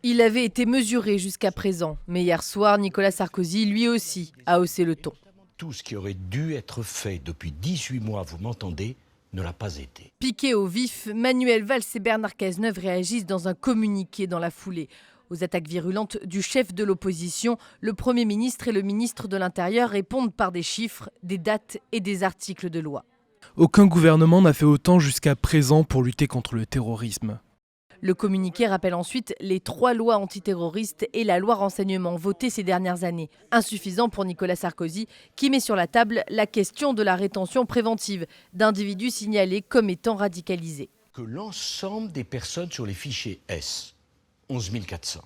Il avait été mesuré jusqu'à présent, mais hier soir, Nicolas Sarkozy, lui aussi, a haussé le ton. Tout ce qui aurait dû être fait depuis 18 mois, vous m'entendez, ne l'a pas été. Piqués au vif, Manuel Valls et Bernard Cazeneuve réagissent dans un communiqué dans la foulée. Aux attaques virulentes du chef de l'opposition, le Premier ministre et le ministre de l'Intérieur répondent par des chiffres, des dates et des articles de loi. Aucun gouvernement n'a fait autant jusqu'à présent pour lutter contre le terrorisme. Le communiqué rappelle ensuite les 3 lois antiterroristes et la loi renseignement votées ces dernières années. Insuffisant pour Nicolas Sarkozy, qui met sur la table la question de la rétention préventive d'individus signalés comme étant radicalisés. Que l'ensemble des personnes sur les fichiers S, 11 400,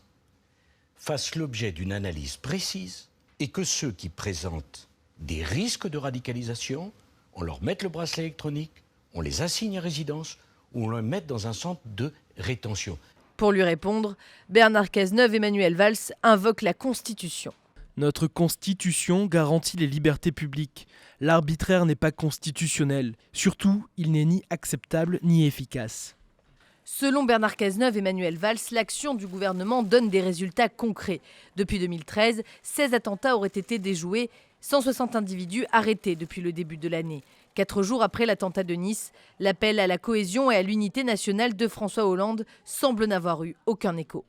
fassent l'objet d'une analyse précise et que ceux qui présentent des risques de radicalisation, on leur mette le bracelet électronique, on les assigne à résidence ou on les mette dans un centre de rétention. Pour lui répondre, Bernard Cazeneuve et Manuel Valls invoquent la Constitution. Notre Constitution garantit les libertés publiques. L'arbitraire n'est pas constitutionnel. Surtout, il n'est ni acceptable ni efficace. Selon Bernard Cazeneuve et Manuel Valls, l'action du gouvernement donne des résultats concrets. Depuis 2013, 16 attentats auraient été déjoués, 160 individus arrêtés depuis le début de l'année. 4 jours après l'attentat de Nice, l'appel à la cohésion et à l'unité nationale de François Hollande semble n'avoir eu aucun écho.